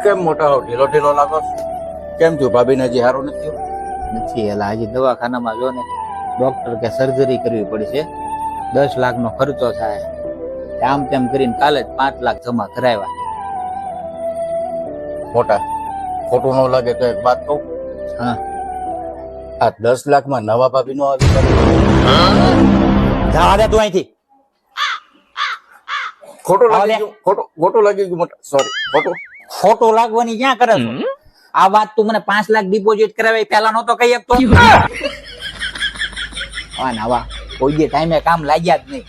કેમ મોટા હો ઢીલો ઢીલો લાગો છો? કેમ થયું ભાભીને હજી સારું નથી થયું? નથી એલા હજી દવાખાનામાં જો ને ડોક્ટર કે સર્જરી કરવી પડશે, 10 લાખનો ખર્ચો થાય. આમ તેમ કરીને કાલે જ 5 લાખ જમા કરાવ્યા. મોટા ખોટું ન લાગે તો એક વાત કહું, હા આ 10 લાખમાં નવા ભાભી નો આવી જવા દે તું અહીંથી. ખોટું હા, લાગી ગયું, ખોટું લાગી ગયું મોટા, સોરી ખોટું. ખોટો લાગવાની ક્યાં કરે છો? આ વાત તું મને 5 લાખ ડિપોઝિટ કરાવી પેલા નતો કહી શકતો? હા નવા કોઈ દે ટાઈમે કામ લાગ્યા જ નહીં.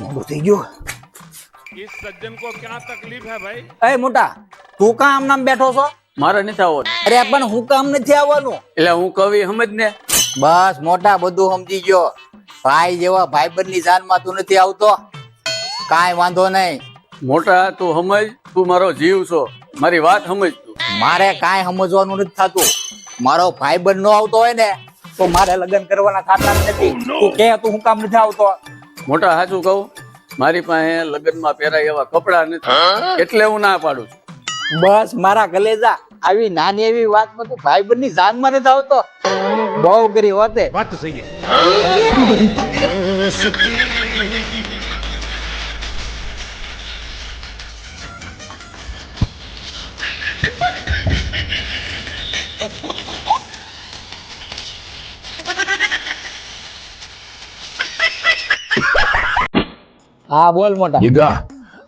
મોડું થઈ ગયું. इस सज्जन को क्या तकलीफ है भाई? એ મોટા તું કામ આમ નામ બેઠો છો? મારે નથી આવવાનું. અરે પણ હું કામ નથી આવવાનું? એટલે હું કવિ સમજ ને. બસ મોટા બધું સમજી ગયો. ભાઈ જેવા ભાઈબંધની જાનમાં તું નથી આવતો, કાંઈ વાંધો નહીં. મોટા તું સમજ, તું મારો જીવ છો, મારી વાત સમજ તું. મારે કાંઈ સમજવાનું નથી થતું. મારો ભાઈબંધ નો આવતો હોય ને તો મારે લગ્ન કરવાના થતા જ નથી. તું કે તું હું કામ નથી આવતો? મોટા સાચું કહું, મારી પાસે લગ્નમાં પહેરાય એવા કપડા નથી, એટલે હું ના પાડું છું. બસ મારા કલેજા આવી નાની એવી વાતમાં તું ભાઈબંધની જાનમાં નથી આવતો. બહુ કરી હોતે. बात तो सही है. હા બોલ મોટા. જીગા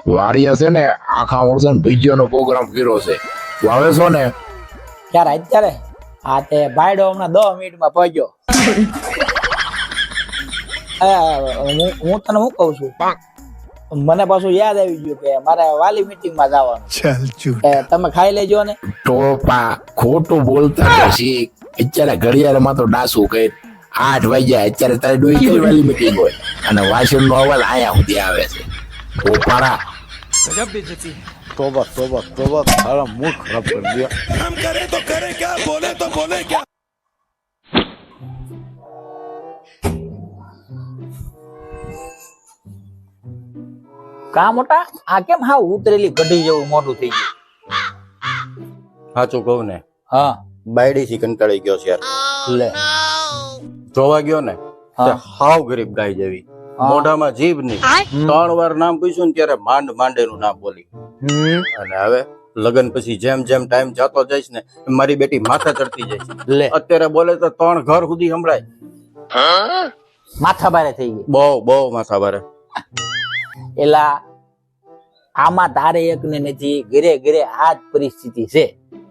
વારિયા છે ને આખા વર્ષે ભીજ્યોનો પ્રોગ્રામ કર્યો છે. તું આવે છો ને? ક્યારે અત્યારે? હા તે ભાઈડો હમણાં 10 મિનિટમાં પહોંચ્યો. હું તને શું કહું છું, મને પાછું યાદ આવી ગયું કે મારે વાલી મીટિંગમાં જવાનું. તમે ખાઈ લેજો ને. ટોપા ખોટું બોલતા પછી અત્યારે ઘડિયાળમાં તો ડાસું કઈ 8 વાગ્યા, અત્યારે તારે ડોઈ કઈ વાલી મીટિંગ હોય અને વાસણ નો અવાજ આયા સુધી આવે છે. ટોપારા गजब बेइज्जती है. તોબા તોબા તોબા, તારા મૂડ ખરાબ કરી દિયા. हम करे तो करे क्या, बोले तो बोले क्या. કા મોટા આ કેમ હા ઉતરેલી ગઢી જેવું મોઢું થઈ ગયું? સાચું કહું ને, હા બાયડી થી કંટાળી ગયો છે યાર. લે જોવા ગયો ને હા. તે હાવ ગરીબ ગાય જેવી, મોઢામાં જીભ નહીં. 3 વાર નામ પૂછ્યું ને ત્યારે માંડેનું નામ બોલી. અને હવે લગ્ન પછી જેમ જેમ ટાઈમ જતો જાય છે ને એમ મારી બેટી માથા ચડતી જાય છે. લે અત્યારે બોલે તો 3 ઘર સુધી સંભળાય. માથા ભારે થઈ ગઈ. બહુ માથા ભારે. એલા આમાં તારે એક ને નથી, ઘરે ઘરે આ જ પરિસ્થિતિ છે.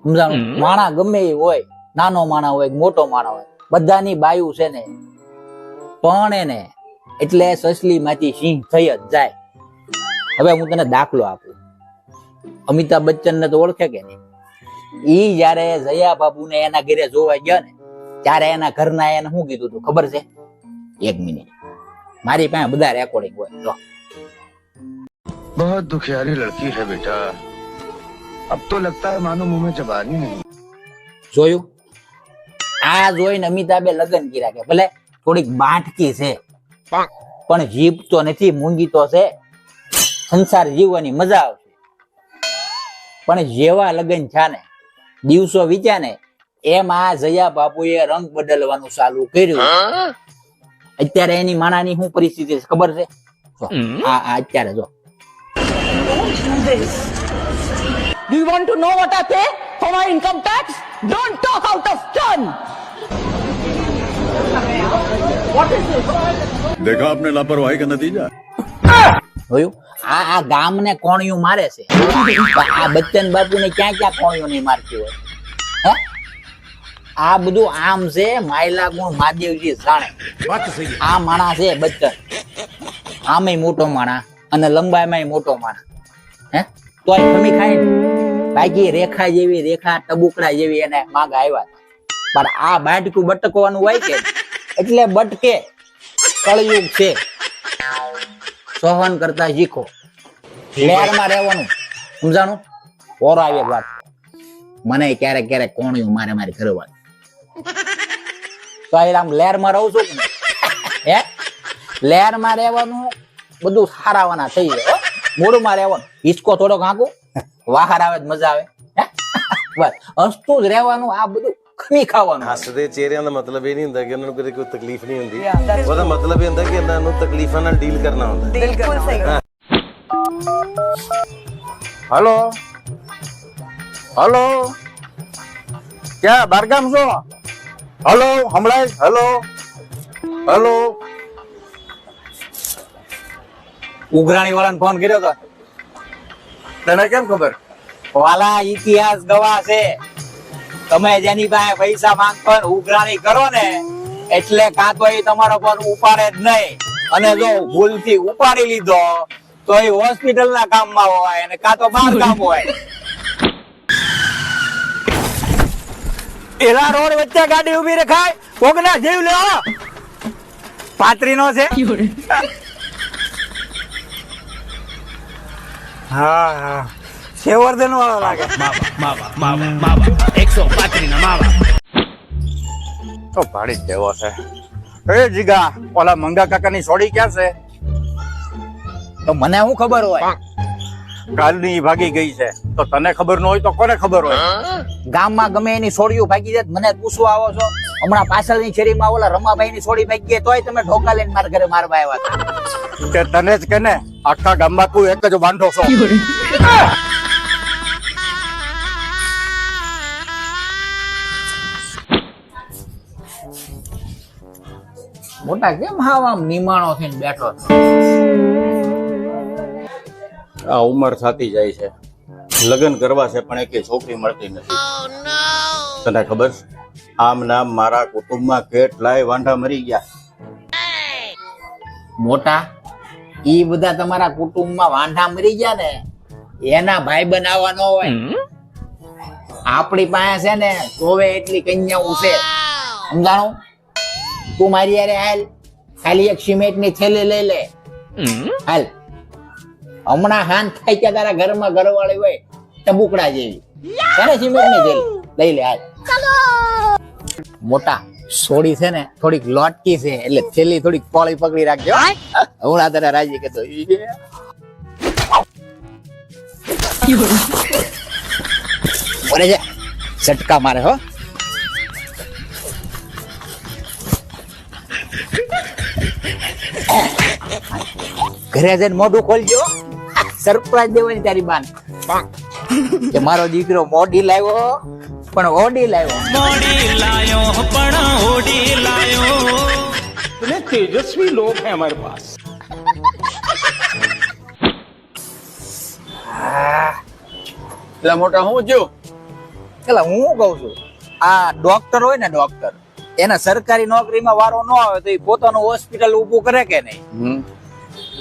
સમજાણું? માણા ગમે એ હોય, નાનો માણા હોય મોટો માણા હોય, બધાની બાયુ છે ને પણ એને એટલે સસલી માંથી સિંહ થઈ જ જાય. હવે હું તને દાખલો આપું. અમિતાભ બચ્ચન ને તો ઓળખે કે નહીં? ઈ જયારે જયા બાબુ ને એના ઘરે જોવા ગયા ને ત્યારે એના ઘરના એને શું કીધું તું ખબર છે? 1 મિનિટ, મારી પાસે બધા રેકોર્ડિંગ હોય. જો बहुत दुखियारी लड़की है बेटा, अब तो लगता है मानो मुंह में जबानी नहीं. જોયું? આ જોઈને અમિતાભે લગ્ન કર્યા કે ભલે થોડીક બાંટકી છે પણ જીભ તો નથી, મૂંગી તો છે. સંસાર જીવવાની મજા આવશે. પણ જેવા લગ્ન છે ને દિવસો વીત્યા ને એમ આ જયા બાપુએ રંગ બદલવાનું ચાલુ કર્યું. અત્યારે એની માણાની શું પરિસ્થિતિ છે ખબર છે? જો, આ અત્યારે જો. Do you want to know what I pay for my income tax? Don't talk out of turn! What is this? देखा आपने लापरवाही का नतीजा. જોયું? આ ગામને કોણિયું મારે છે. આ બચ્ચન બાપુને ક્યાં ક્યાં કોણિયું નહીં મારતી હોય? હે? આ બધું આમ છે માયલા ગુણ મહાદેવજી જાણે. बात तो सही है. આ માણા છે બચ્ચન, આમે મોટો માણા અને લંબાઈમાં મોટો માણા. હે તોય ખમી ખાય ને બાકી રેખા જેવી, રેખા ટબુકડા જેવી એને માગ આવ્યા. પણ આ બાટકું બટકવાનું હોય કે એટલે બટકે. કળયુગ છે, સહન કરતા શીખો, લેરમાં રહેવાનું. સમજાણું? ઓરો આવે વાત. મને ક્યારેક ક્યારેક કોણિયું મારે કરવાનું. તો આમ લહેરમાં રહું છું હે, લહેરમાં રહેવાનું, બધું સારાવાના થઈ જાય. મોડું માં રહેવાનું, હિસકો થોડો કાંકું, વાહાર આવે તો મજા આવે. હે? બસ હસતું જ રહેવાનું, આ બધું ખમી ખાવાનું. ਹੱਸਦੇ ਚਿਹਰਿਆਂ ਦਾ ਮਤਲਬ ਇਹ ਨਹੀਂ ਹੁੰਦਾ ਕਿ ਉਹਨਾਂ ਨੂੰ ਕਦੇ ਕੋਈ ਤਕਲੀਫ ਨਹੀਂ ਹੁੰਦੀ ਉਹਦਾ ਮਤਲਬ ਇਹ ਹੁੰਦਾ ਕਿ ਇਹਨਾਂ ਨੂੰ ਤਕਲੀਫਾਂ ਨਾਲ ਡੀਲ ਕਰਨਾ ਹੁੰਦਾ હલો હલો ક્યાં બારગામ છો? હલો હમણાં હલો હલો ઉઘરાણી વાળાને ફોન કર્યો તો, તને કેમ ખબર? વાલા ઇતિહાસ ગવા છે. તમે જેની પાસે પૈસા માંગતો હોય ને ઉઘરાણી કરો ને એટલે કાં તો એ તમારો ફોન ઉપાડે જ નહીં, અને જો ભૂલથી ઉપાડી લીધો તો એ હોસ્પિટલ ના કામમાં હોય અને કાં તો બાર કામ હોય. એલા રોડ વચ્ચે ગાડી ઉભી રખાય, કોકના જીવ લેવો. પાત્રીનો છે. હા હા, સેવર્ધન વાળો લાગે. તો ભાડી જ દેવો છે. એ જીગા, ઓલા મંગા કાકાની સોડી ક્યાં છે? તો મને શું ખબર હોય? કાલની ઈ ભાગી ગઈ છે, તો તને ખબર ન હોય તો કોને ખબર હોય? ગામમાં ગમે એની સોડીઓ ભાગી જાય મને પૂછવા આવો છો? હમણાં પાછળની શેરીમાં ઓલા રમાભાઈ ની સોડી ભાગી ગઈ તોય તમે ઢોકા લઈને મારા ઘરે મારવા આવ્યા હતા. કે તને જ કે ને, આખા ગામમાં તું એક જ વાંઢો છો. મોટા કેમ હાવ આમ નિમાણો થઈને બેઠો છો? આ ઉંમર થતી જાય છે, લગ્ન કરવા છે પણ એકે છોકરી મળતી નથી. તને ખબર છે? આમ નામ મારા કુટુંબમાં કેટલાય વાંઢા મરી ગયા. મોટા ઈ બધા તમારા કુટુંબમાં વાંઢા મરી ગયા ને એના ભાઈ બનાવવા ન હોય. આપણી પાસે છે ને જોવે એટલી કન્યાઓ છે, સમજાણું? તું મારી યારે હાલ, ખાલી એક સિમેન્ટ ની થેલી લઈ લે. હાલ, હમણાં હાન થાય ત્યાં તારા ઘરમાં ઘરવાળી હોય ટબુકડા જેવી, તારે સિમેન્ટ ની થેલી લઈ લે. હાલ મોટા, સોડી છે ને થોડીક લોટકી છે એટલે થેલી થોડીક પોળી પકડી રાખજો. હમણાં તારા રાજી કહેતો બોલે છે, ઝટકા મારે હો. ઘરે જઈને મોઢું ખોલજો, સરપ્રાઈઝ દેવાની તારી બાન કે મારો દીકરો મોડી લાવ્યો પણ ઓડી લાવ્યો. तेजस्वी लोग हैं हमारे पास. એટલે મોટા હું થયું? એટલે હું કઉ છું, આ ડોક્ટર હોય ને, ડોક્ટર એના સરકારી નોકરીમાં વારો ન આવે તો એ પોતાનું હોસ્પિટલ ઊભું કરે કે નહીં?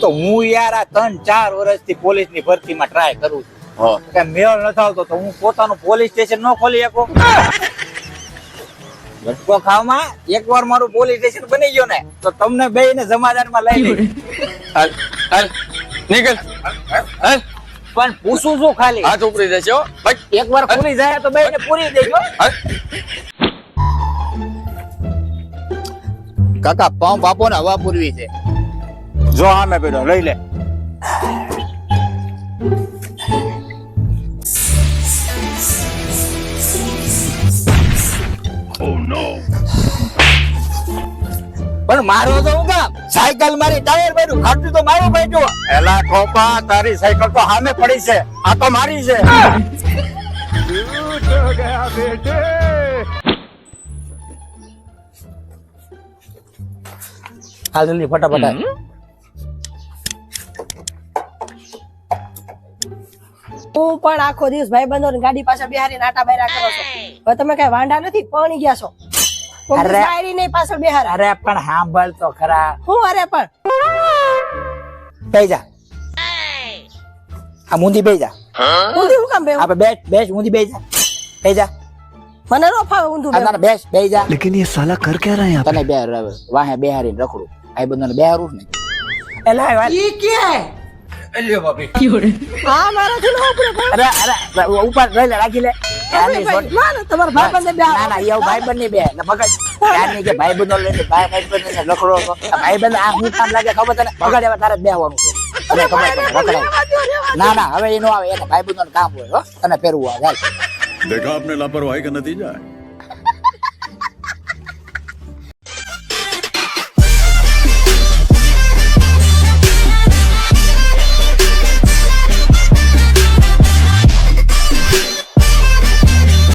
તો હું યાર આ 3-4 વર્ષથી પોલીસ ની ભરતીમાં ટ્રાય કરું છું, કે મેળ ન આવતો તો હું પોતાનું પોલીસ સ્ટેશન ન ખોલી શકું? લટકો ખાવામાં એકવાર મારું પોલીસ સ્ટેશન બની ગયો ને તો તમને બે ને જમાદારમાં લઈ લઈ. હાલ હાલ નીકળ હાલ. પણ પૂછું છું ખાલી, હાથ ઉપડી જશે હો ભાઈ. એકવાર ખુલી જાય તો બે ને પૂરી દેજો. હાલ. કાકા પંપ આપો ને, હવા પૂરવી છે. જો આમે બેડો લઈ લે. પણ મારો તો હું કામ સાયકલ મારી ટાયર માર્યું, ખાટું તો મારું બેઠું. એલા ખોપા, તારી સાયકલ તો સામે પડી છે, આ તો મારી છે. હાલ જલ્દી ફટાફટ. હું પણ આખો દિવસ ભાઈબંધો ની ગાડી પાછળ બેહારીને આટા બાયરા કરો છો. હવે તમે કઈ વાંઢા નથી, પાણી ગયા છો. અરે. બાયરી નહીં પાછળ બેહારા. અરે પણ સાંભળ તો ખરા. હું અરે પણ બેહી જા. આ મુંદી બેહી જા. ઊંધી હું કામ બેહું? આપણે બેસ બેસ મુંદી બેહી જા. બેહી જા. મને નો ફાવે ઊંધું આ તારે બેસ બેહી જા. लेकिन ये साला कर क्या रहा है यहाँ તને બે વાહે બેહારીને રખડું. આ બંધાને બેહારું ને. એલા વાત. ये क्या है? અલ્યો બાપી. હા મારા થી નો ઉપરે પણ. અરે અરે ઉપર રહી લે, રાખી લે. અરે ભાઈ, મારો તમારા ભાઈબંધે બેહારો. ના ના એવું ભાઈબંધ ની બે એટલે મગજ યારની કે ભાઈબંધો લઈને ભાઈબંધ ને લખડો. ભાઈબંધ આ હું કામ લાગે ખબર તને? મગજ હવે તારે જ બેહવાનું છે. તને ખબર પડે, રખડાય. ના ના હવે એનો આવે એને ભાઈબંધોનું કામ હોય હો તને પહેરવું આ જાય. देखा आपने लापरवाही का नतीजा है